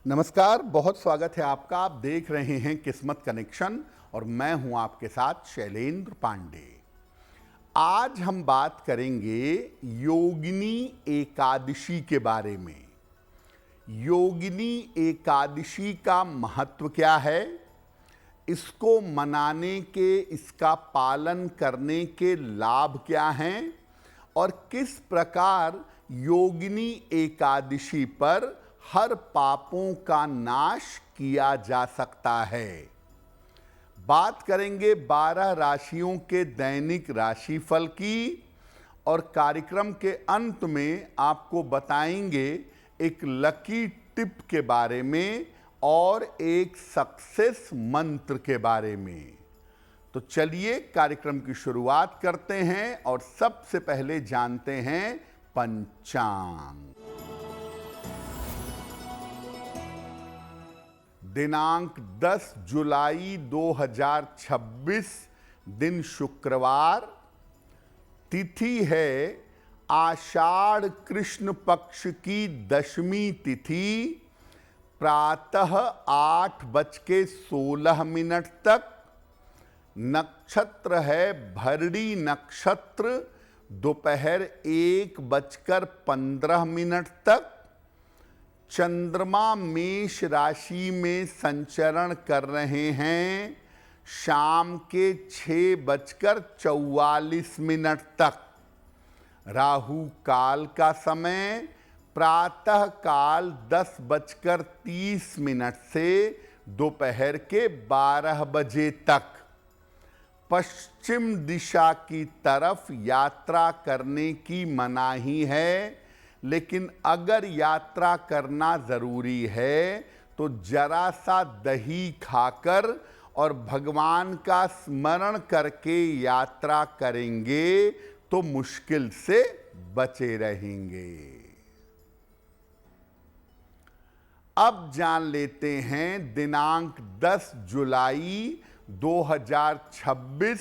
नमस्कार, बहुत स्वागत है आपका। आप देख रहे हैं किस्मत कनेक्शन और मैं हूं आपके साथ शैलेंद्र पांडे। आज हम बात करेंगे योगिनी एकादशी के बारे में। योगिनी एकादशी का महत्व क्या है, इसको मनाने के, इसका पालन करने के लाभ क्या हैं और किस प्रकार योगिनी एकादशी पर हर पापों का नाश किया जा सकता है। बात करेंगे 12 राशियों के दैनिक राशिफल की और कार्यक्रम के अंत में आपको बताएंगे एक लकी टिप के बारे में और एक सक्सेस मंत्र के बारे में। तो चलिए कार्यक्रम की शुरुआत करते हैं और सबसे पहले जानते हैं पंचांग। दिनांक 10 जुलाई 2026, दिन शुक्रवार, तिथि है आषाढ़ कृष्ण पक्ष की दशमी तिथि, प्रातः 8:16 तक। नक्षत्र है भरणी नक्षत्र, दोपहर 1:15 तक। चंद्रमा मेष राशि में संचरण कर रहे हैं शाम के 6:44 तक। राहु काल का समय प्रातः काल 10:30 से दोपहर के 12 बजे तक। पश्चिम दिशा की तरफ यात्रा करने की मनाही है, लेकिन अगर यात्रा करना जरूरी है तो जरा सा दही खाकर और भगवान का स्मरण करके यात्रा करेंगे तो मुश्किल से बचे रहेंगे। अब जान लेते हैं दिनांक 10 जुलाई 2026,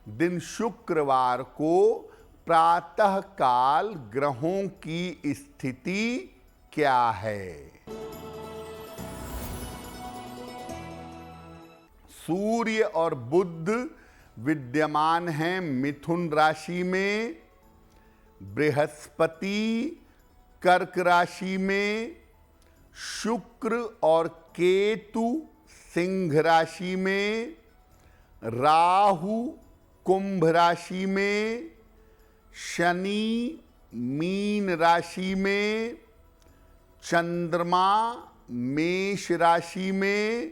दिन शुक्रवार को प्रातः काल ग्रहों की स्थिति क्या है। सूर्य और बुध विद्यमान हैं मिथुन राशि में, बृहस्पति कर्क राशि में, शुक्र और केतु सिंह राशि में, राहु कुंभ राशि में, शनि मीन राशि में, चंद्रमा मेष राशि में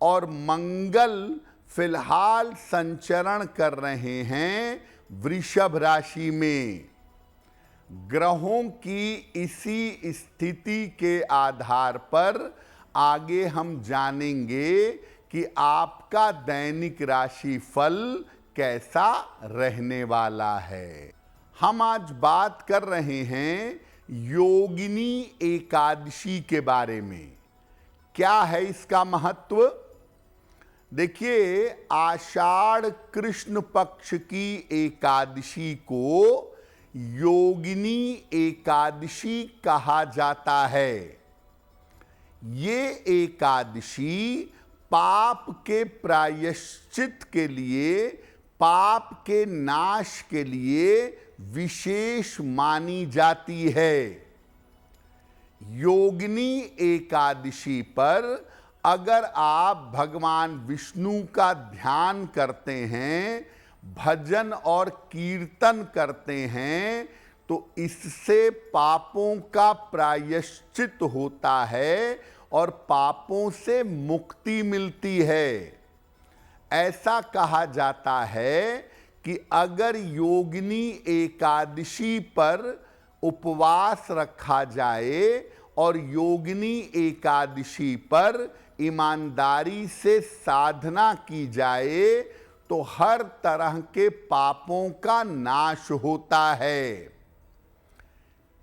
और मंगल फिलहाल संचरण कर रहे हैं वृषभ राशि में। ग्रहों की इसी स्थिति के आधार पर आगे हम जानेंगे कि आपका दैनिक राशि फल कैसा रहने वाला है। हम आज बात कर रहे हैं योगिनी एकादशी के बारे में। क्या है इसका महत्व? देखिए, आषाढ़ कृष्ण पक्ष की एकादशी को योगिनी एकादशी कहा जाता है। ये एकादशी पाप के प्रायश्चित के लिए, पाप के नाश के लिए विशेष मानी जाती है। योगिनी एकादशी पर अगर आप भगवान विष्णु का ध्यान करते हैं, भजन और कीर्तन करते हैं, तो इससे पापों का प्रायश्चित होता है और पापों से मुक्ति मिलती है। ऐसा कहा जाता है कि अगर योगिनी एकादशी पर उपवास रखा जाए और योगिनी एकादशी पर ईमानदारी से साधना की जाए तो हर तरह के पापों का नाश होता है।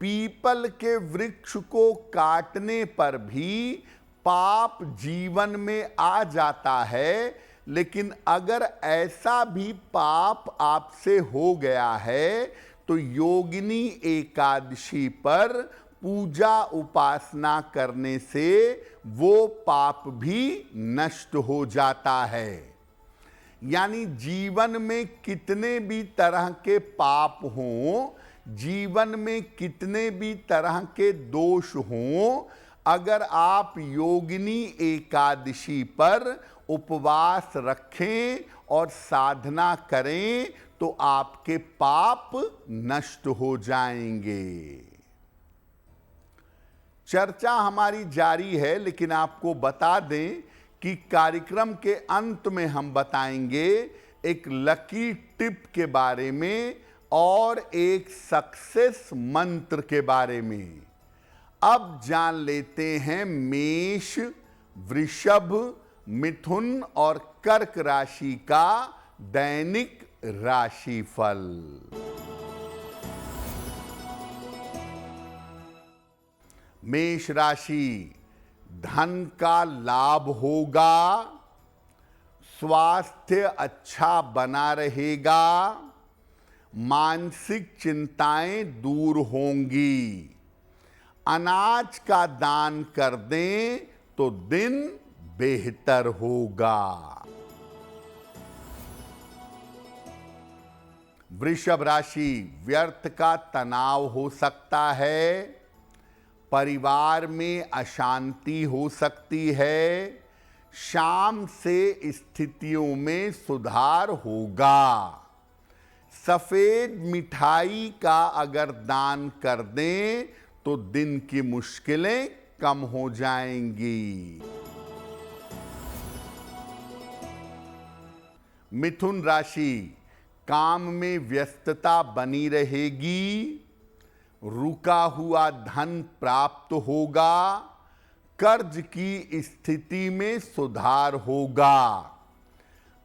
पीपल के वृक्ष को काटने पर भी पाप जीवन में आ जाता है, लेकिन अगर ऐसा भी पाप आपसे हो गया है तो योगिनी एकादशी पर पूजा उपासना करने से वो पाप भी नष्ट हो जाता है। यानी जीवन में कितने भी तरह के पाप हों, जीवन में कितने भी तरह के दोष हों, अगर आप योगिनी एकादशी पर उपवास रखें और साधना करें तो आपके पाप नष्ट हो जाएंगे। चर्चा हमारी जारी है, लेकिन आपको बता दें कि कार्यक्रम के अंत में हम बताएंगे एक लकी टिप के बारे में और एक सक्सेस मंत्र के बारे में। अब जान लेते हैं मेष, वृषभ, मिथुन और कर्क राशि का दैनिक राशिफल। मेष राशि, धन का लाभ होगा, स्वास्थ्य अच्छा बना रहेगा, मानसिक चिंताएं दूर होंगी। अनाज का दान कर दें तो दिन बेहतर होगा। वृषभ राशि, व्यर्थ का तनाव हो सकता है, परिवार में अशांति हो सकती है, शाम से स्थितियों में सुधार होगा। सफेद मिठाई का अगर दान कर दें तो दिन की मुश्किलें कम हो जाएंगी। मिथुन राशि, काम में व्यस्तता बनी रहेगी, रुका हुआ धन प्राप्त होगा, कर्ज की स्थिति में सुधार होगा।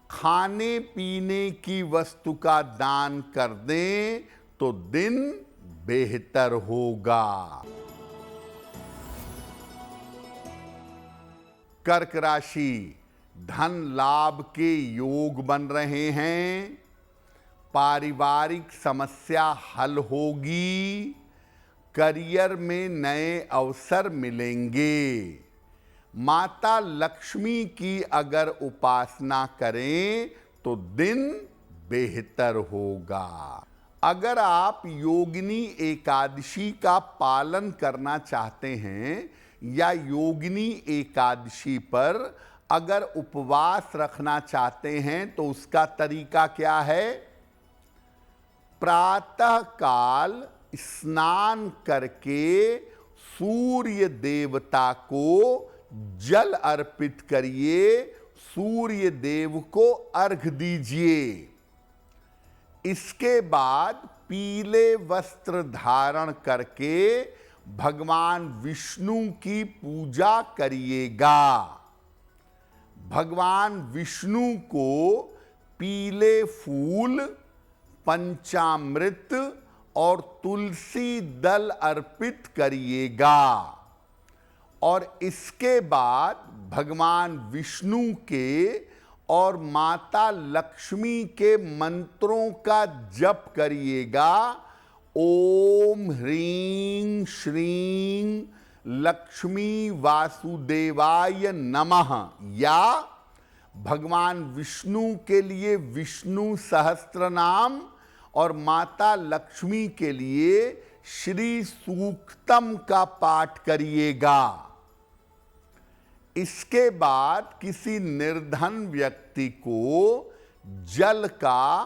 खाने पीने की वस्तु का दान कर दें तो दिन बेहतर होगा। कर्क राशि, धन लाभ के योग बन रहे हैं, पारिवारिक समस्या हल होगी, करियर में नए अवसर मिलेंगे। माता लक्ष्मी की अगर उपासना करें तो दिन बेहतर होगा। अगर आप योगिनी एकादशी का पालन करना चाहते हैं या योगिनी एकादशी पर अगर उपवास रखना चाहते हैं तो उसका तरीका क्या है? प्रातः काल स्नान करके सूर्य देवता को जल अर्पित करिए, सूर्य देव को अर्घ दीजिए। इसके बाद पीले वस्त्र धारण करके भगवान विष्णु की पूजा करिएगा। भगवान विष्णु को पीले फूल, पंचामृत और तुलसी दल अर्पित करिएगा और इसके बाद भगवान विष्णु के और माता लक्ष्मी के मंत्रों का जप करिएगा। ओम ह्रीं श्रीं लक्ष्मी वासुदेवाय नमः या भगवान विष्णु के लिए विष्णु सहस्त्र नाम और माता लक्ष्मी के लिए श्री सूक्तम का पाठ करिएगा। इसके बाद किसी निर्धन व्यक्ति को जल का,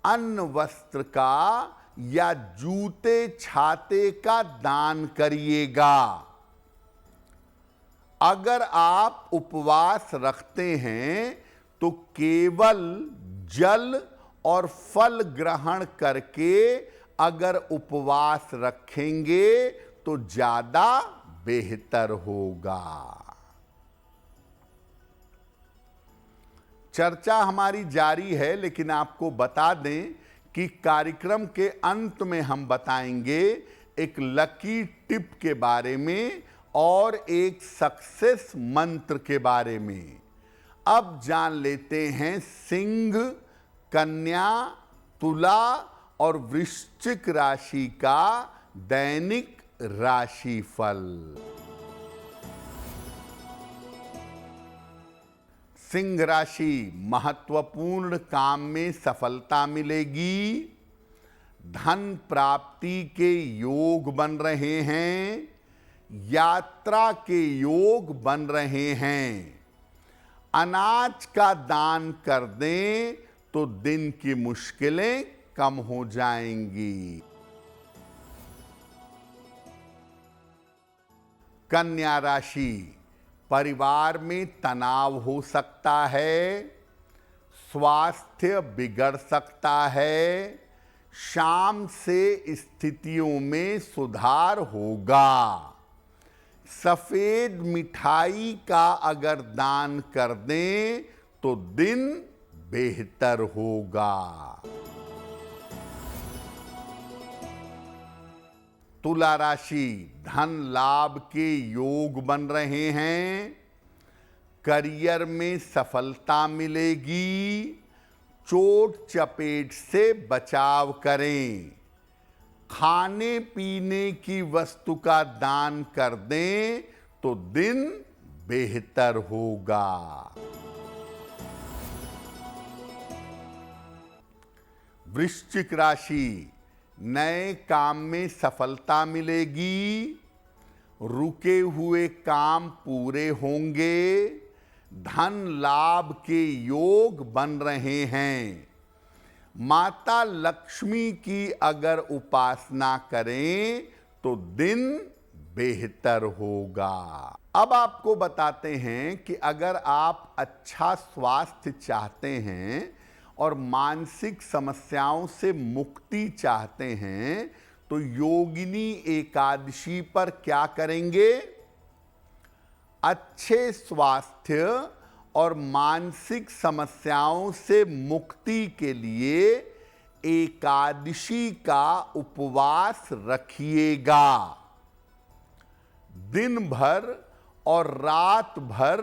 अन्न वस्त्र का या जूते छाते का दान करिएगा। अगर आप उपवास रखते हैं तो केवल जल और फल ग्रहण करके अगर उपवास रखेंगे तो ज्यादा बेहतर होगा। चर्चा हमारी जारी है, लेकिन आपको बता दें कि कार्यक्रम के अंत में हम बताएंगे एक लकी टिप के बारे में और एक सक्सेस मंत्र के बारे में। अब जान लेते हैं सिंह, कन्या, तुला और वृश्चिक राशि का दैनिक राशिफल। सिंह राशि, महत्वपूर्ण काम में सफलता मिलेगी। धन प्राप्ति के योग बन रहे हैं। यात्रा के योग बन रहे हैं। अनाज का दान कर दें तो दिन की मुश्किलें कम हो जाएंगी। कन्या राशि, परिवार में तनाव हो सकता है। स्वास्थ्य बिगड़ सकता है। शाम से स्थितियों में सुधार होगा। सफेद मिठाई का अगर दान कर दें तो दिन बेहतर होगा। तुला राशि, धन लाभ के योग बन रहे हैं। करियर में सफलता मिलेगी। चोट चपेट से बचाव करें। खाने पीने की वस्तु का दान कर दें तो दिन बेहतर होगा। वृश्चिक राशि, नए काम में सफलता मिलेगी। रुके हुए काम पूरे होंगे। धन लाभ के योग बन रहे हैं। माता लक्ष्मी की अगर उपासना करें तो दिन बेहतर होगा। अब आपको बताते हैं कि अगर आप अच्छा स्वास्थ्य चाहते हैं और मानसिक समस्याओं से मुक्ति चाहते हैं तो योगिनी एकादशी पर क्या करेंगे। अच्छे स्वास्थ्य और मानसिक समस्याओं से मुक्ति के लिए एकादशी का उपवास रखिएगा। दिन भर और रात भर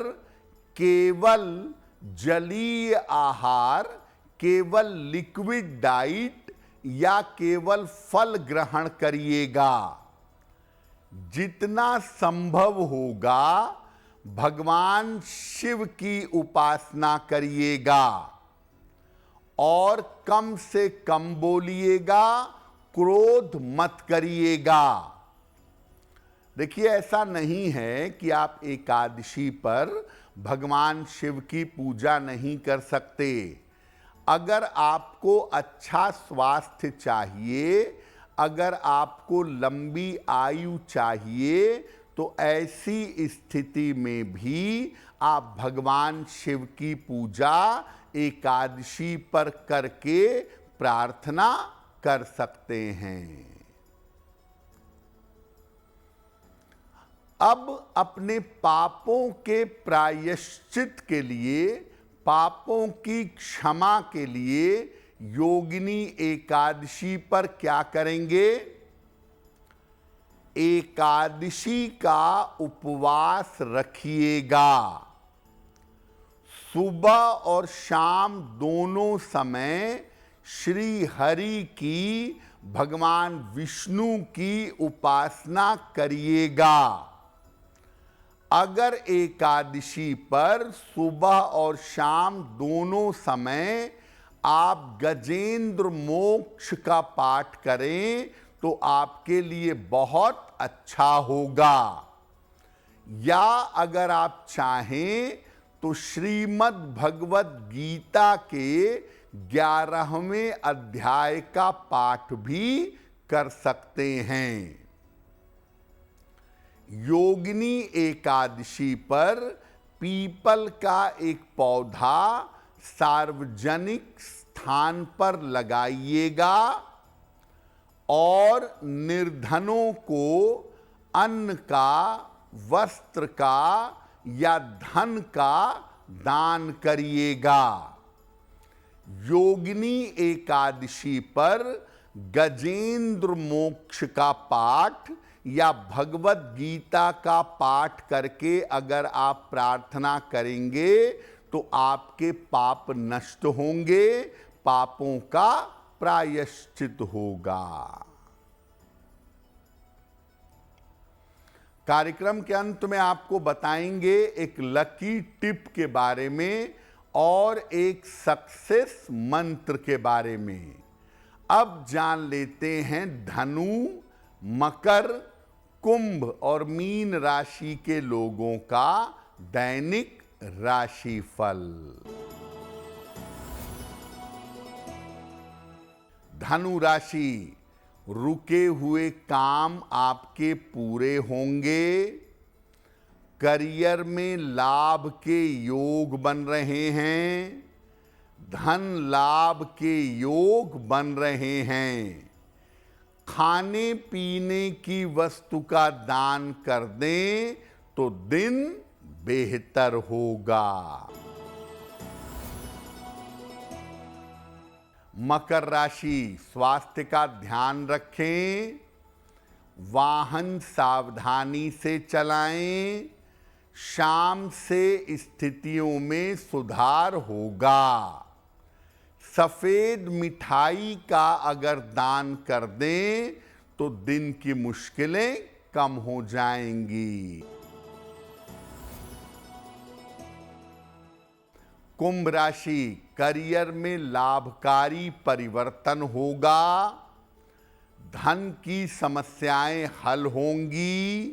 केवल जलीय आहार, केवल लिक्विड डाइट या केवल फल ग्रहण करिएगा। जितना संभव होगा भगवान शिव की उपासना करिएगा और कम से कम बोलिएगा, क्रोध मत करिएगा। देखिए, ऐसा नहीं है कि आप एकादशी पर भगवान शिव की पूजा नहीं कर सकते। अगर आपको अच्छा स्वास्थ्य चाहिए, अगर आपको लंबी आयु चाहिए तो ऐसी स्थिति में भी आप भगवान शिव की पूजा एकादशी पर करके प्रार्थना कर सकते हैं। अब अपने पापों के प्रायश्चित के लिए, पापों की क्षमा के लिए योगिनी एकादशी पर क्या करेंगे। एकादशी का उपवास रखिएगा। सुबह और शाम दोनों समय श्री हरि की, भगवान विष्णु की उपासना करिएगा। अगर एकादशी पर सुबह और शाम दोनों समय आप गजेंद्र मोक्ष का पाठ करें तो आपके लिए बहुत अच्छा होगा। या अगर आप चाहें तो श्रीमद् भगवत गीता के 11वें अध्याय का पाठ भी कर सकते हैं। योगिनी एकादशी पर पीपल का एक पौधा सार्वजनिक स्थान पर लगाइएगा और निर्धनों को अन्न का, वस्त्र का या धन का दान करिएगा। योगिनी एकादशी पर गजेंद्र मोक्ष का पाठ या भगवत गीता का पाठ करके अगर आप प्रार्थना करेंगे तो आपके पाप नष्ट होंगे, पापों का प्रायश्चित होगा। कार्यक्रम के अंत में आपको बताएंगे एक लकी टिप के बारे में और एक सक्सेस मंत्र के बारे में। अब जान लेते हैं धनु, मकर, कुंभ और मीन राशि के लोगों का दैनिक राशिफल। धनु राशि, रुके हुए काम आपके पूरे होंगे। करियर में लाभ के योग बन रहे हैं। धन लाभ के योग बन रहे हैं। खाने पीने की वस्तु का दान कर दें तो दिन बेहतर होगा। मकर राशि, स्वास्थ्य का ध्यान रखें। वाहन सावधानी से चलाएं। शाम से स्थितियों में सुधार होगा। सफेद मिठाई का अगर दान कर दें तो दिन की मुश्किलें कम हो जाएंगी। कुंभ राशि, करियर में लाभकारी परिवर्तन होगा। धन की समस्याएं हल होंगी।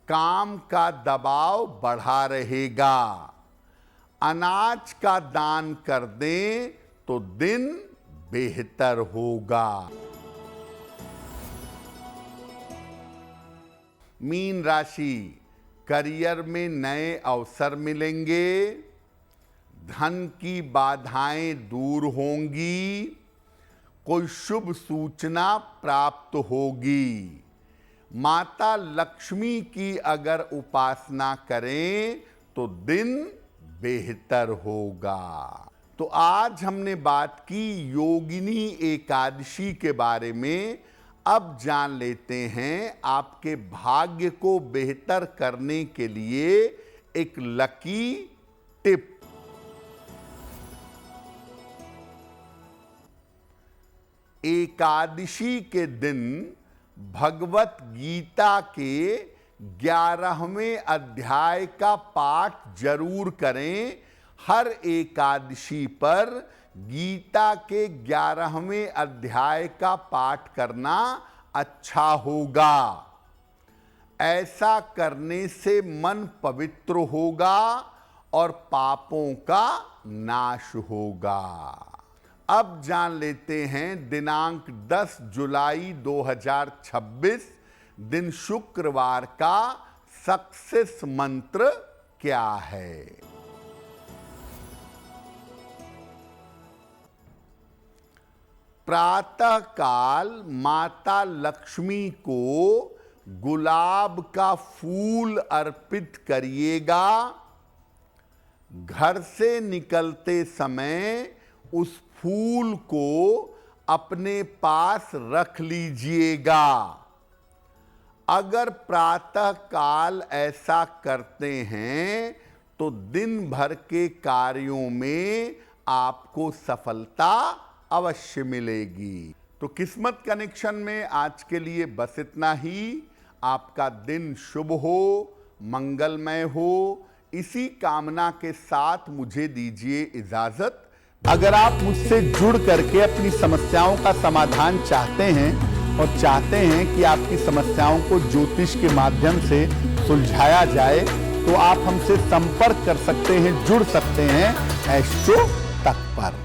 काम का दबाव बढ़ा रहेगा। अनाज का दान कर दें तो दिन बेहतर होगा। मीन राशि, करियर में नए अवसर मिलेंगे। धन की बाधाएं दूर होंगी। कोई शुभ सूचना प्राप्त होगी। माता लक्ष्मी की अगर उपासना करें तो दिन बेहतर होगा। तो आज हमने बात की योगिनी एकादशी के बारे में। अब जान लेते हैं आपके भाग्य को बेहतर करने के लिए एक लकी टिप। एकादशी के दिन भगवत गीता के 11वें अध्याय का पाठ जरूर करें। हर एकादशी पर गीता के 11वें अध्याय का पाठ करना अच्छा होगा। ऐसा करने से मन पवित्र होगा और पापों का नाश होगा। अब जान लेते हैं दिनांक 10 जुलाई 2026 दिन शुक्रवार का सक्सेस मंत्र क्या है। प्रातः काल माता लक्ष्मी को गुलाब का फूल अर्पित करिएगा। घर से निकलते समय उस फूल को अपने पास रख लीजिएगा। अगर प्रातः काल ऐसा करते हैं तो दिन भर के कार्यों में आपको सफलता अवश्य मिलेगी। तो किस्मत कनेक्शन में आज के लिए बस इतना ही। आपका दिन शुभ हो, मंगलमय हो, इसी कामना के साथ मुझे दीजिए इजाजत। अगर आप मुझसे जुड़ करके अपनी समस्याओं का समाधान चाहते हैं और चाहते हैं कि आपकी समस्याओं को ज्योतिष के माध्यम से सुलझाया जाए तो आप हमसे संपर्क कर सकते हैं, जुड़ सकते हैं एस्ट्रो तक पर।